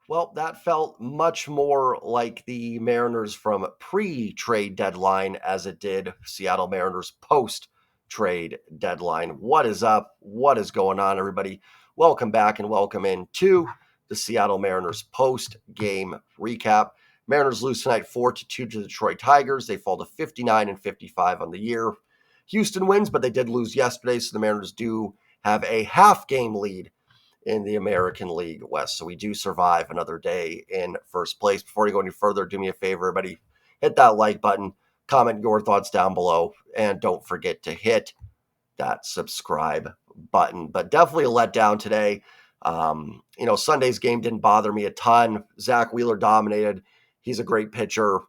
Well, that felt much more like the Mariners from pre-trade deadline as it did Seattle Mariners post-trade deadline. What is up? What is going on, everybody? Welcome back and welcome in to the Seattle Mariners post-game recap. Mariners lose tonight 4-2 to the Detroit Tigers. They fall to 59 and 55 on the year. Houston wins, but they did lose yesterday, so the Mariners do have a half-game lead in the American League West. So we do survive another day in first place. Before we go any further, do me a favor, everybody, hit that like button, comment your thoughts down below, and don't forget to hit that subscribe button. But definitely a letdown today. Sunday's game didn't bother me a ton. Zach Wheeler dominated. He's a great pitcher.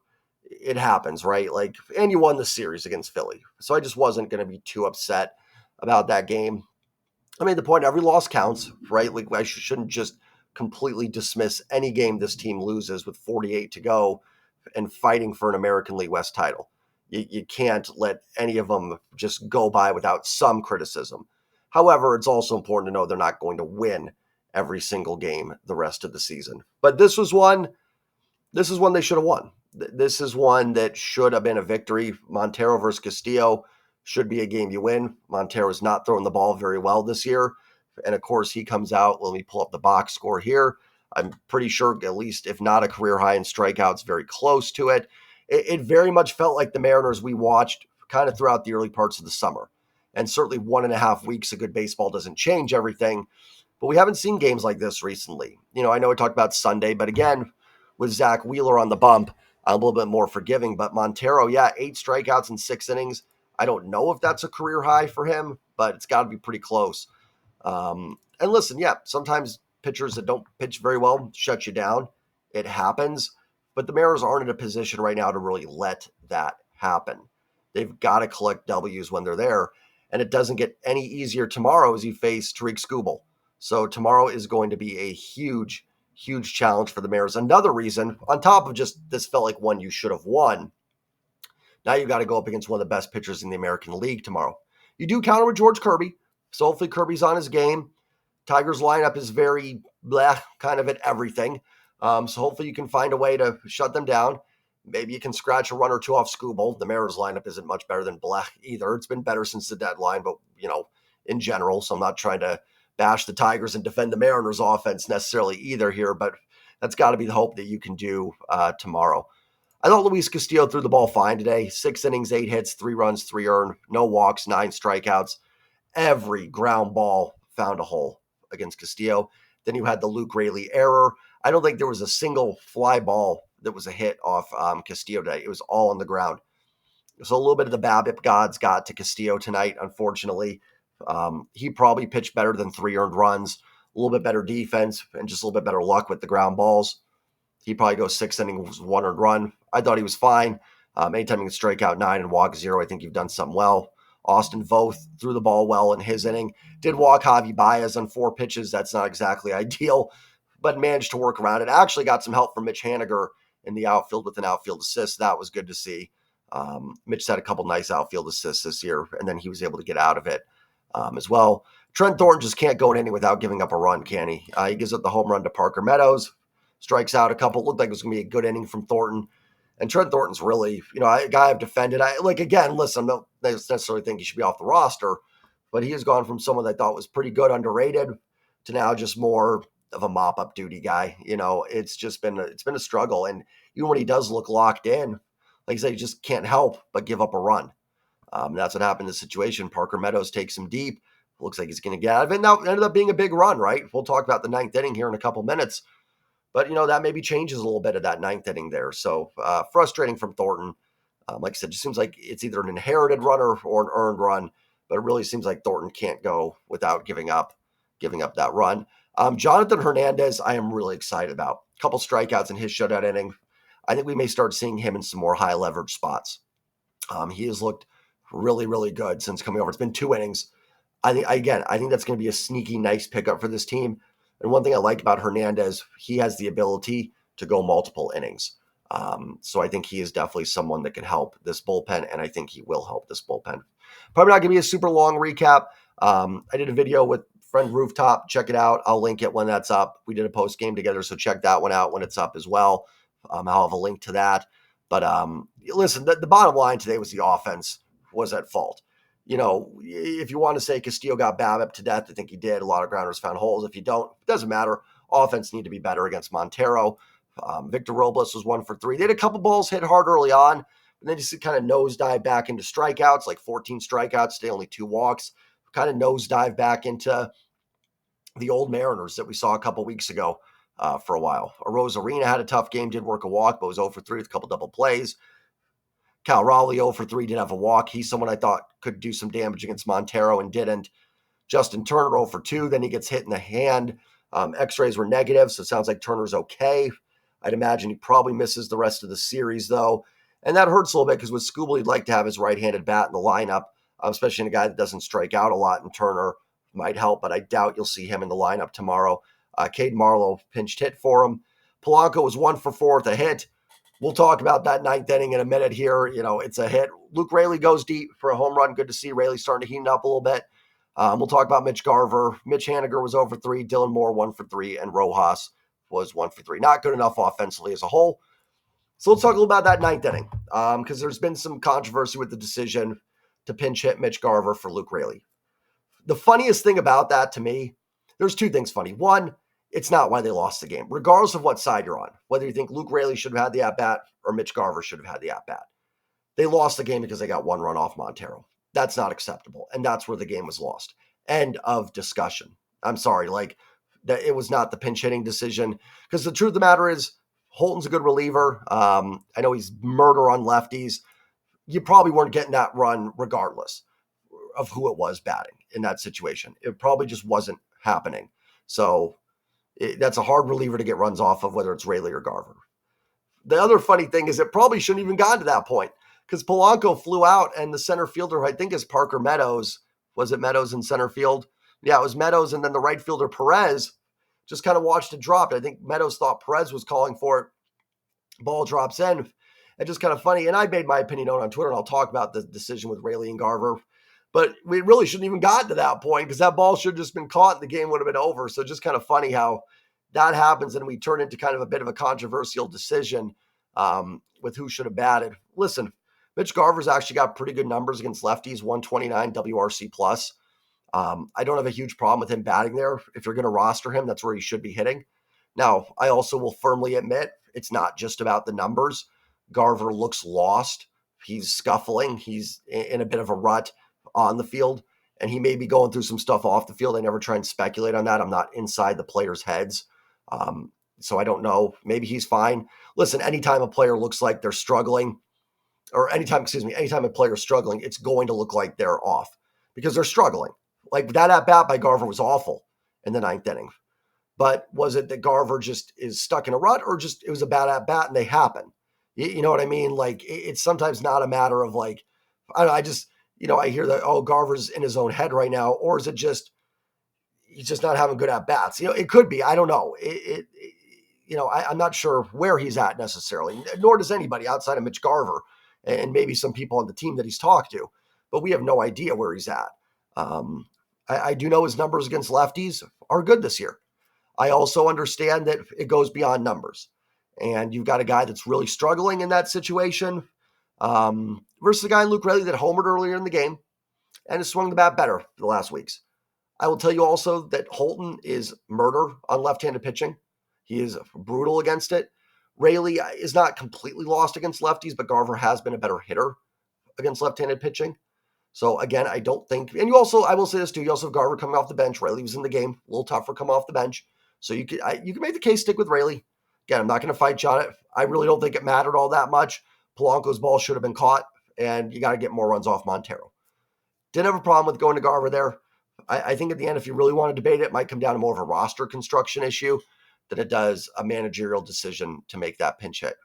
It happens, right? And you won the series against Philly. So I just wasn't going to be too upset about that game. I made the point every loss counts, right? Like I shouldn't just completely dismiss any game this team loses with 48 to go and fighting for an American League West title. You can't let any of them just go by without some criticism. However, it's also important to know they're not going to win every single game the rest of the season. But this is one they should have won. This is one that should have been a victory. Montero versus Castillo should be a game you win. Montero's not throwing the ball very well this year. And of course, he comes out. Let me pull up the box score here. I'm pretty sure, at least if not a career high in strikeouts, very close to it. It very much felt like the Mariners we watched kind of throughout the early parts of the summer. And certainly 1.5 weeks of good baseball doesn't change everything. But we haven't seen games like this recently. I know we talked about Sunday, but again, with Zach Wheeler on the bump, I'm a little bit more forgiving. But Montero, 8 strikeouts in 6 innings. I don't know if that's a career high for him, but it's got to be pretty close. And listen, sometimes pitchers that don't pitch very well shut you down. It happens. But the Mariners aren't in a position right now to really let that happen. They've got to collect W's when they're there. And it doesn't get any easier tomorrow as you face Tariq Skubal. So tomorrow is going to be a huge, huge challenge for the Mariners. Another reason, on top of just this felt like one you should have won, now you got to go up against one of the best pitchers in the American League tomorrow. You do counter with George Kirby, so hopefully Kirby's on his game. Tigers lineup is very bleh, kind of at everything. So hopefully you can find a way to shut them down. Maybe you can scratch a run or two off Skubal. The Mariners lineup isn't much better than bleh either. It's been better since the deadline, but in general. So I'm not trying to bash the Tigers and defend the Mariners offense necessarily either here, but that's got to be the hope that you can do tomorrow. I thought Luis Castillo threw the ball fine today. 6 innings, 8 hits, 3 runs, 3 earned, no walks, 9 strikeouts. Every ground ball found a hole against Castillo. Then you had the Luke Raley error. I don't think there was a single fly ball that was a hit off Castillo today. It was all on the ground. So a little bit of the BABIP gods got to Castillo tonight, unfortunately. He probably pitched better than 3 earned runs, a little bit better defense, and just a little bit better luck with the ground balls. He probably goes 6 innings, 1 earned run. I thought he was fine. Anytime you can strike out 9 and walk 0, I think you've done something well. Austin Voth threw the ball well in his inning. Did walk Javi Baez on 4 pitches. That's not exactly ideal, but managed to work around it. Actually got some help from Mitch Haniger in the outfield with an outfield assist. That was good to see. Mitch had a couple nice outfield assists this year, and then he was able to get out of it as well. Trent Thornton just can't go an inning without giving up a run, can he? He gives up the home run to Parker Meadows. Strikes out a couple. Looked like it was going to be a good inning from Thornton. And Trent Thornton's really, a guy I've defended. Listen, I don't necessarily think he should be off the roster, but he has gone from someone I thought was pretty good, underrated, to now just more of a mop-up duty guy. It's been a struggle. And even when he does look locked in, like I said, he just can't help but give up a run. That's what happened in this situation. Parker Meadows takes him deep. Looks like he's going to get out of it. Now, it ended up being a big run, right? We'll talk about the 9th inning here in a couple minutes. But, that maybe changes a little bit of that 9th inning there. So frustrating from Thornton. Like I said, it just seems like it's either an inherited runner or an earned run. But it really seems like Thornton can't go without giving up that run. Jonathan Hernandez, I am really excited about. A couple strikeouts in his shutout inning. I think we may start seeing him in some more high leverage spots. He has looked really, really good since coming over. It's been 2 innings. I think that's going to be a sneaky, nice pickup for this team. And one thing I like about Hernandez, he has the ability to go multiple innings. So I think he is definitely someone that can help this bullpen, and I think he will help this bullpen. Probably not going to be a super long recap. I did a video with friend Rooftop, check it out. I'll link it when that's up. We did a post game together, so check that one out when it's up as well. I'll have a link to that. But listen, the bottom line today was the offense was at fault. If you want to say Castillo got BABIP to death, I think he did. A lot of grounders found holes. If you don't, it doesn't matter. Offense need to be better against Montero. Victor Robles was 1 for 3. They had a couple balls hit hard early on, and then just kind of nosedive back into strikeouts, like 14 strikeouts, they only 2 walks. Kind of nosedive back into the old Mariners that we saw a couple weeks ago for a while. Arozarena had a tough game, did work a walk, but was 0 for 3 with a couple double plays. Cal Raleigh 0 for 3, did have a walk. He's someone I thought could do some damage against Montero and didn't. Justin Turner 0 for 2, then he gets hit in the hand. X-rays were negative, so it sounds like Turner's okay. I'd imagine he probably misses the rest of the series, though. And that hurts a little bit because with Skubal, he'd like to have his right-handed bat in the lineup, especially in a guy that doesn't strike out a lot, and Turner might help, but I doubt you'll see him in the lineup tomorrow. Cade Marlowe pinched hit for him. Polanco was 1 for 4 with a hit. We'll talk about that 9th inning in a minute here. It's a hit. Luke Raley goes deep for a home run. Good to see Raley starting to heat up a little bit. We'll talk about Mitch Garver. Mitch Haniger was 0 for 3. Dylan Moore 1 for 3. And Rojas was 1 for 3. Not good enough offensively as a whole. So let's talk a little about that 9th inning because there's been some controversy with the decision to pinch hit Mitch Garver for Luke Raley. The funniest thing about that to me, there's 2 things funny. One, it's not why they lost the game, regardless of what side you're on, whether you think Luke Raley should have had the at-bat or Mitch Garver should have had the at-bat. They lost the game because they got 1 run off Montero. That's not acceptable, and that's where the game was lost. End of discussion. I'm sorry, that it was not the pinch hitting decision because the truth of the matter is Holton's a good reliever. I know he's murder on lefties. You probably weren't getting that run regardless of who it was batting in that situation. It probably just wasn't happening. So that's a hard reliever to get runs off of, whether it's Raley or Garver. The other funny thing is it probably shouldn't even gotten to that point because Polanco flew out and the center fielder, I think is Parker Meadows. Was it Meadows in center field? Yeah, it was Meadows. And then the right fielder, Perez, just kind of watched it drop. I think Meadows thought Perez was calling for it. Ball drops in. And just kind of funny. And I made my opinion known on Twitter, and I'll talk about the decision with Raley and Garver. But we really shouldn't even gotten to that point because that ball should have just been caught and the game would have been over. So just kind of funny how that happens and we turn into kind of a bit of a controversial decision with who should have batted. Listen, Mitch Garver's actually got pretty good numbers against lefties, 129 WRC plus. I don't have a huge problem with him batting there. If you're going to roster him, that's where he should be hitting. Now, I also will firmly admit it's not just about the numbers. Garver looks lost. He's scuffling. He's in a bit of a rut on the field, and he may be going through some stuff off the field. I never try and speculate on that. I'm not inside the players' heads. So I don't know. Maybe he's fine. Listen, anytime a player looks like they're struggling, or anytime a player is struggling, it's going to look like they're off because they're struggling. Like that at-bat by Garver was awful in the 9th inning. But was it that Garver just is stuck in a rut, or just it was a bad at-bat and they happen? You know what I mean? Like it's sometimes not a matter of like, I don't know, I just, I hear that, oh, Garver's in his own head right now, or is it just he's just not having good at-bats? It could be. I don't know. I'm not sure where he's at necessarily, nor does anybody outside of Mitch Garver and maybe some people on the team that he's talked to, but we have no idea where he's at. I do know his numbers against lefties are good this year. I also understand that it goes beyond numbers, and you've got a guy that's really struggling in that situation versus a guy in Luke Raley that homered earlier in the game and has swung the bat better for the last weeks. I will tell you also that Holton is murder on left-handed pitching. He is brutal against it. Raley is not completely lost against lefties, but Garver has been a better hitter against left-handed pitching. So again, I don't think, and I will say this too, you also have Garver coming off the bench. Raley was in the game, a little tougher come off the bench. So you can make the case stick with Raley. Again, I'm not going to fight you on it. I really don't think it mattered all that much. Polanco's ball should have been caught, and you got to get more runs off Montero. Didn't have a problem with going to Garver there. I think at the end, if you really want to debate it, it might come down to more of a roster construction issue than it does a managerial decision to make that pinch hit.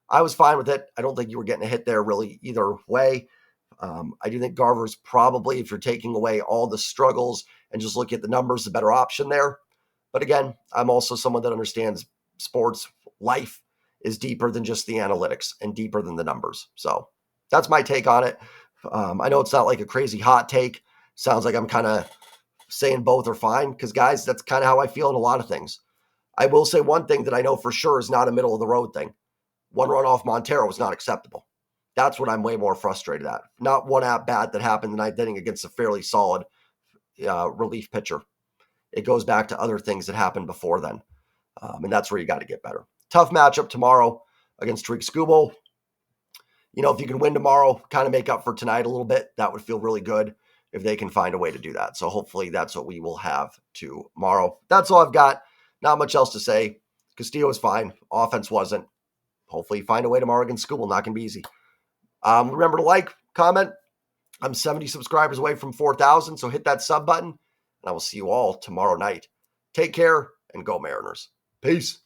I was fine with it. I don't think you were getting a hit there really either way. I do think Garver's probably, if you're taking away all the struggles and just looking at the numbers, the better option there. But again, I'm also someone that understands sports. Life is deeper than just the analytics and deeper than the numbers. So that's my take on it. I know it's not like a crazy hot take. Sounds like I'm kind of saying both are fine because, guys, that's kind of how I feel in a lot of things. I will say one thing that I know for sure is not a middle of the road thing. One run off Montero was not acceptable. That's what I'm way more frustrated at. Not one at bat that happened the ninth inning against a fairly solid relief pitcher. It goes back to other things that happened before then. And that's where you got to get better. Tough matchup tomorrow against Tariq Skubal. If you can win tomorrow, kind of make up for tonight a little bit, that would feel really good if they can find a way to do that. So hopefully that's what we will have tomorrow. That's all I've got. Not much else to say. Castillo was fine. Offense wasn't. Hopefully find a way tomorrow against Skubal. Not going to be easy. Remember to like, comment. I'm 70 subscribers away from 4,000, so hit that sub button, and I will see you all tomorrow night. Take care, and go Mariners. Peace.